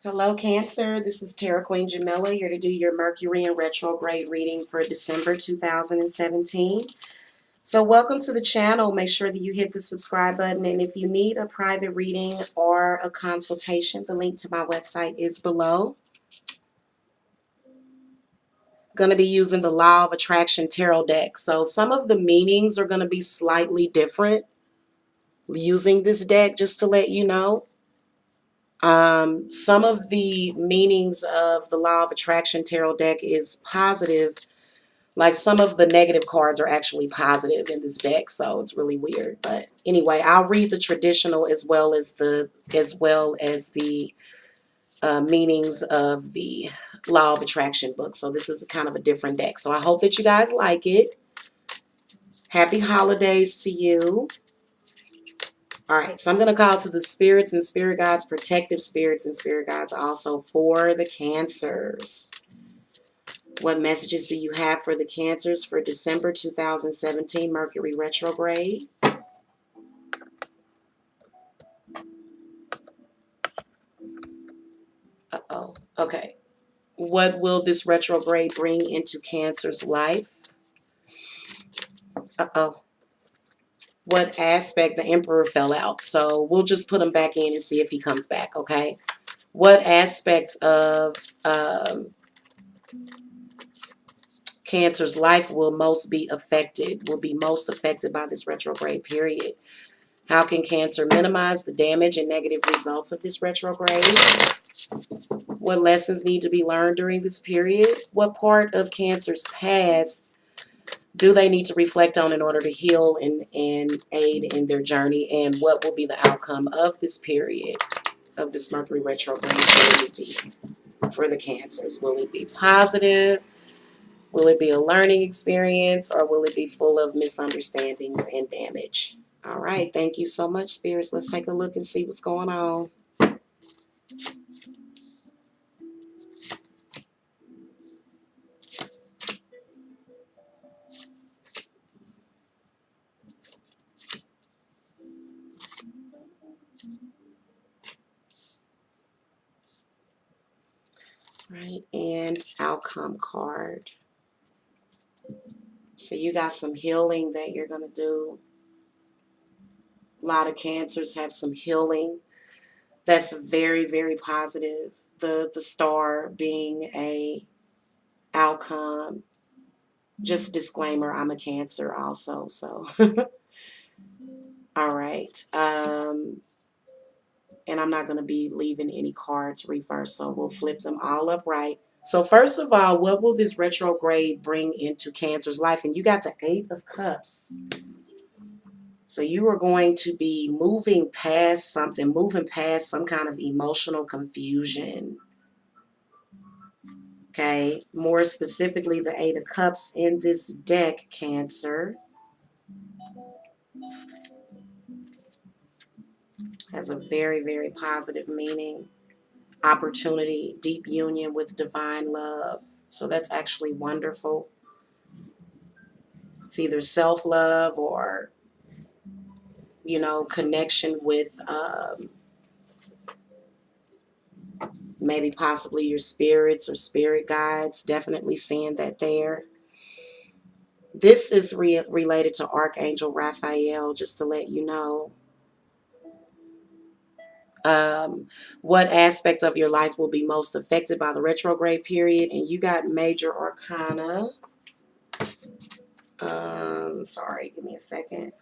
Hello, Cancer. This is Tarot Queen Jamila here to do your Mercury and Retrograde reading for December 2017. So welcome to the channel. Make sure that you hit the subscribe button. And if you need a private reading or a consultation, the link to my website is below. Going to be using the Law of Attraction Tarot deck. So some of the meanings are going to be slightly different using this deck, just to let you know. Some of the meanings of the Law of Attraction Tarot deck is positive. Like some of the negative cards are actually positive in this deck, so it's really weird. But anyway, I'll read the traditional as well as the meanings of the Law of Attraction book. So this is kind of a different deck. So I hope that you guys like it. Happy holidays to you. All right, so I'm going to call to the spirits and spirit guides, protective spirits and spirit guides also for the Cancers. What messages do you have for the Cancers for December 2017 Mercury retrograde? Uh-oh. Okay. What will this retrograde bring into Cancer's life? Uh-oh. What aspect? The Emperor fell out. So we'll just put him back in and see if he comes back, okay? What aspect of Cancer's life will be most affected by this retrograde period? How can Cancer minimize the damage and negative results of this retrograde? What lessons need to be learned during this period? What part of Cancer's past do they need to reflect on in order to heal and aid in their journey? And what will be the outcome of this period, of this Mercury retrograde period for the Cancers? Will it be positive? Will it be a learning experience? Or will it be full of misunderstandings and damage? All right. Thank you so much, spirits. Let's take a look and see what's going on. Right, and outcome card. So you got some healing that you're going to do. A lot of Cancers have some healing. That's very, very positive. The star being a outcome. Just a disclaimer, I'm a Cancer also, so. All right. And I'm not going to be leaving any cards reversed, so we'll flip them all upright. So first of all, what will this retrograde bring into Cancer's life? And you got the Eight of Cups. So you are going to be moving past something, moving past some kind of emotional confusion. Okay, more specifically, the Eight of Cups in this deck, Cancer, has a very, very positive meaning. Opportunity, deep union with divine love. So that's actually wonderful. It's either self-love or, you know, connection with maybe possibly your spirits or spirit guides. Definitely seeing that there. This is related to Archangel Raphael, just to let you know. What aspect of your life will be most affected by the retrograde period? And you got Major Arcana. Sorry, give me a second.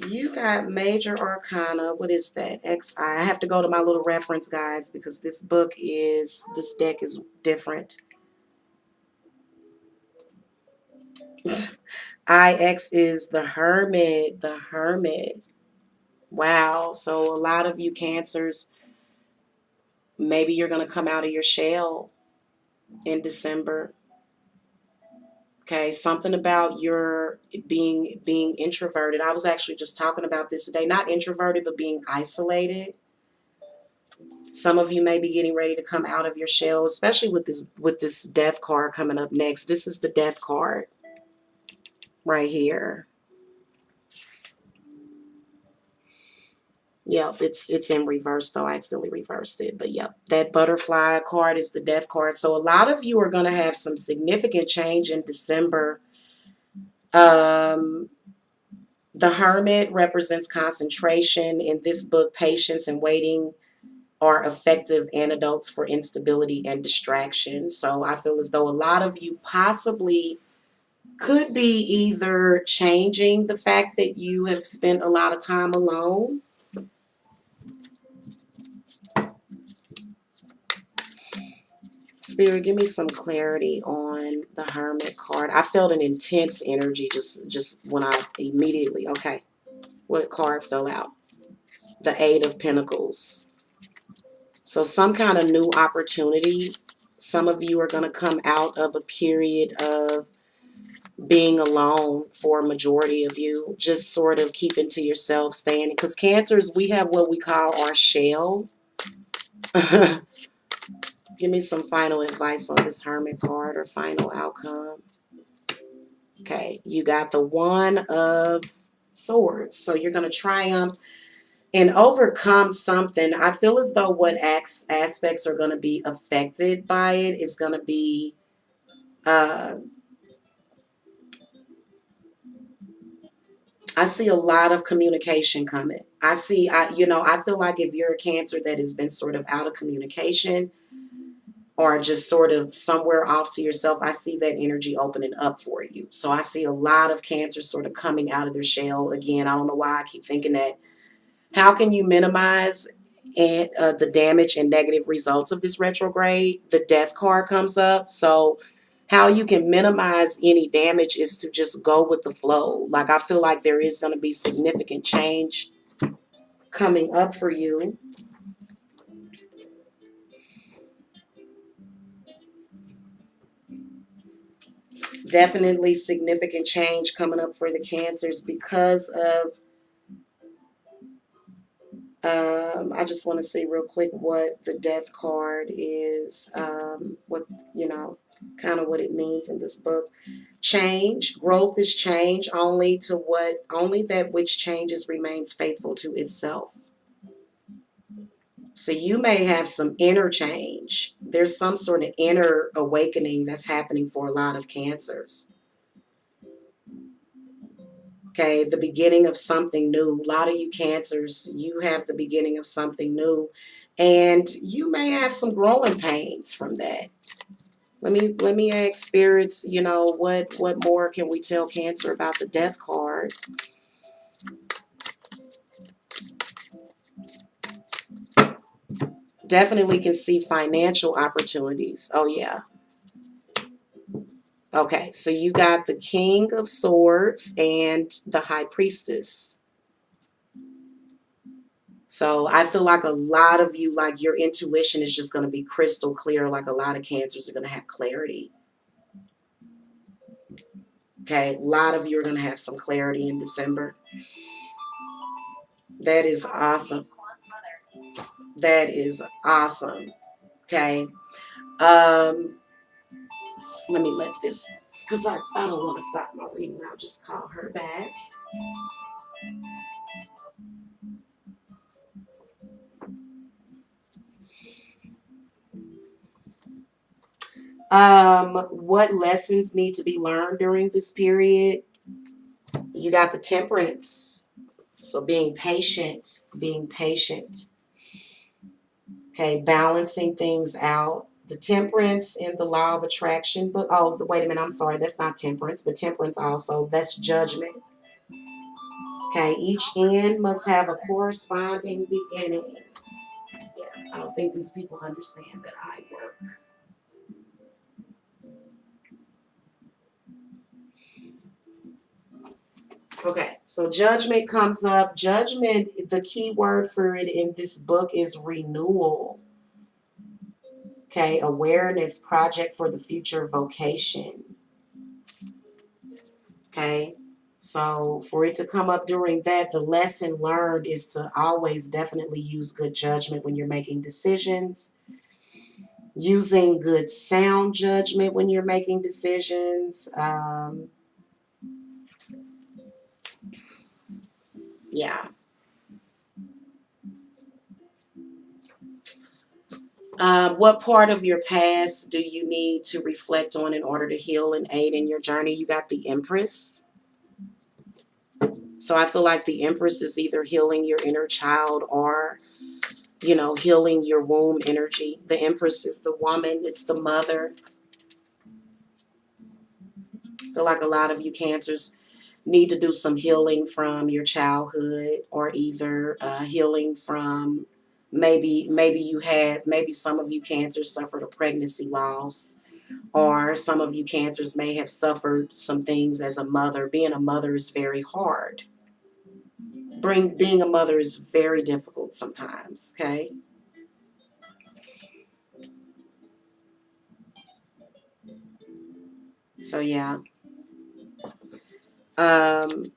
You got Major Arcana. What is that? XI. I have to go to my little reference, guys, because this deck is different. IX is the Hermit. The Hermit. Wow. So a lot of you Cancers, maybe you're going to come out of your shell in December. Okay, something about your being introverted. I was actually just talking about this today. Not introverted, but being isolated. Some of you may be getting ready to come out of your shell, especially with this Death card coming up next. This is the Death card right here. Yep, it's in reverse though. I accidentally reversed it. But yep, that butterfly card is the death card. So a lot of you are going to have some significant change in December. Um, the Hermit represents concentration. In this book, patience and waiting are effective antidotes for instability and distraction. So I feel as though a lot of you possibly could be either changing the fact that you have spent a lot of time alone. Spirit, give me some clarity on the Hermit card. I felt an intense energy just when I immediately, okay, what card fell out? The Eight of Pentacles. So some kind of new opportunity. Some of you are going to come out of a period of being alone for a majority of you. Just sort of keeping to yourself, staying. Because Cancers, we have what we call our shell. Give me some final advice on this Hermit card or final outcome. Okay, you got the One of Swords. So you're going to triumph and overcome something. I feel as though what aspects are going to be affected by it is going to be, I see a lot of communication coming. I feel like if you're a Cancer that has been sort of out of communication or just sort of somewhere off to yourself, I see that energy opening up for you. So I see a lot of Cancers sort of coming out of their shell. Again, I don't know why I keep thinking that. How can you minimize the damage and negative results of this retrograde? The Death card comes up. So how you can minimize any damage is to just go with the flow. Like, I feel like there is going to be significant change coming up for you. Definitely significant change coming up for the Cancers because of, I just want to see real quick what the Death card is, what, kind of what it means in this book. Change, growth is change, only that which changes remains faithful to itself. So you may have some inner change. There's some sort of inner awakening that's happening for a lot of Cancers. Okay, the beginning of something new. A lot of you Cancers, you have the beginning of something new. And you may have some growing pains from that. Let me ask spirits, what more can we tell Cancer about the Death card? Definitely can see financial opportunities. Oh, yeah. Okay, so you got the King of Swords and the High Priestess. So I feel like a lot of you, like your intuition is just going to be crystal clear. Like a lot of Cancers are going to have clarity. Okay, a lot of you are going to have some clarity in December. That is awesome. That is awesome. Okay. Let me let this, because I don't want to stop my reading. I'll just call her back. What lessons need to be learned during this period? You got the Temperance. So being patient, Okay, balancing things out. The Temperance in the Law of Attraction book. Oh, wait a minute. I'm sorry. That's not Temperance, but Temperance also. That's Judgment. Okay, each end must have a corresponding beginning. Yeah, I don't think these people understand that I work. Okay, so Judgment comes up. Judgment, the key word for it in this book is renewal. Okay, awareness, project for the future, vocation. Okay, so for it to come up during that, the lesson learned is to always definitely use good judgment when you're making decisions. Using good sound judgment when you're making decisions. Yeah. What part of your past do you need to reflect on in order to heal and aid in your journey? You got the Empress. So I feel like the Empress is either healing your inner child or, you know, healing your womb energy. The Empress is the woman. It's the mother. I feel like a lot of you Cancers need to do some healing from your childhood, or either healing from maybe some of you Cancers suffered a pregnancy loss, or some of you Cancers may have suffered some things as a mother. Being a mother is very hard. Being a mother is very difficult sometimes, okay? So yeah. Um,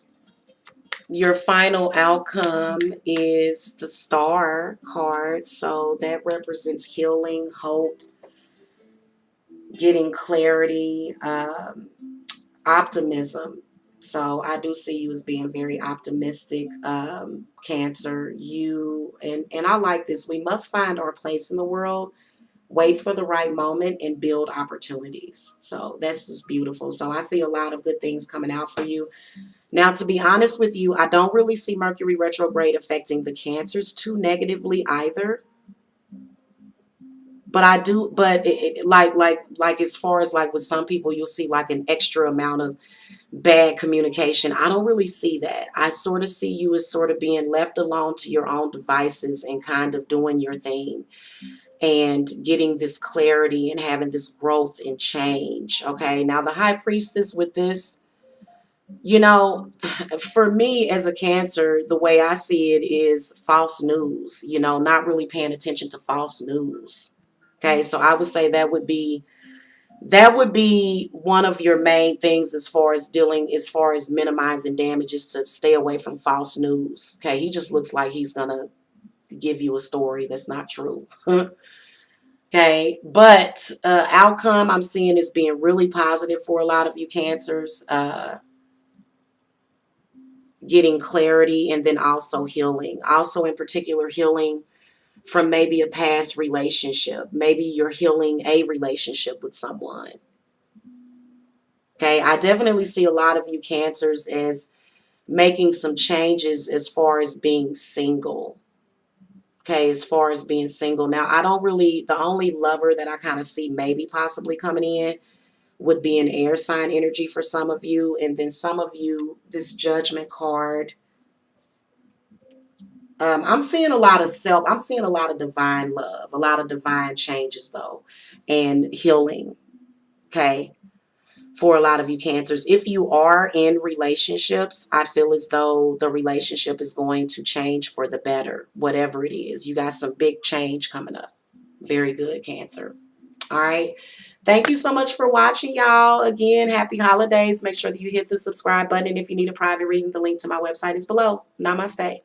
your final outcome is the Star card. So that represents healing, hope, getting clarity, optimism. So I do see you as being very optimistic, Cancer. And I like this. We must find our place in the world, wait for the right moment, and build opportunities. So that's just beautiful. So I see a lot of good things coming out for you. Now, to be honest with you, I don't really see Mercury retrograde affecting the Cancers too negatively either. But I do, but like as far as like with some people, you'll see like an extra amount of bad communication. I don't really see that. I sort of see you as sort of being left alone to your own devices and kind of doing your thing and getting this clarity and having this growth and change. Okay. Now the High Priestess with this, you know, for me as a Cancer, the way I see it is false news, you know, not really paying attention to false news. Okay. So I would say that would be one of your main things as far as minimizing damages, to stay away from false news. Okay. He just looks like he's going to give you a story that's not true. Okay. But outcome I'm seeing is being really positive for a lot of you Cancers, getting clarity, and then also healing. Also in particular, healing from maybe a past relationship. Maybe you're healing a relationship with someone. Okay. I definitely see a lot of you Cancers as making some changes as far as being single. Okay, as far as being single. Now, the only lover that I kind of see maybe possibly coming in would be an air sign energy for some of you. And then some of you, this Judgment card. I'm seeing a lot of divine love, a lot of divine changes though, and healing. Okay. For a lot of you Cancers, if you are in relationships, I feel as though the relationship is going to change for the better, whatever it is. You got some big change coming up. Very good, Cancer. All right. Thank you so much for watching, y'all. Again, happy holidays. Make sure that you hit the subscribe button. And if you need a private reading, the link to my website is below. Namaste.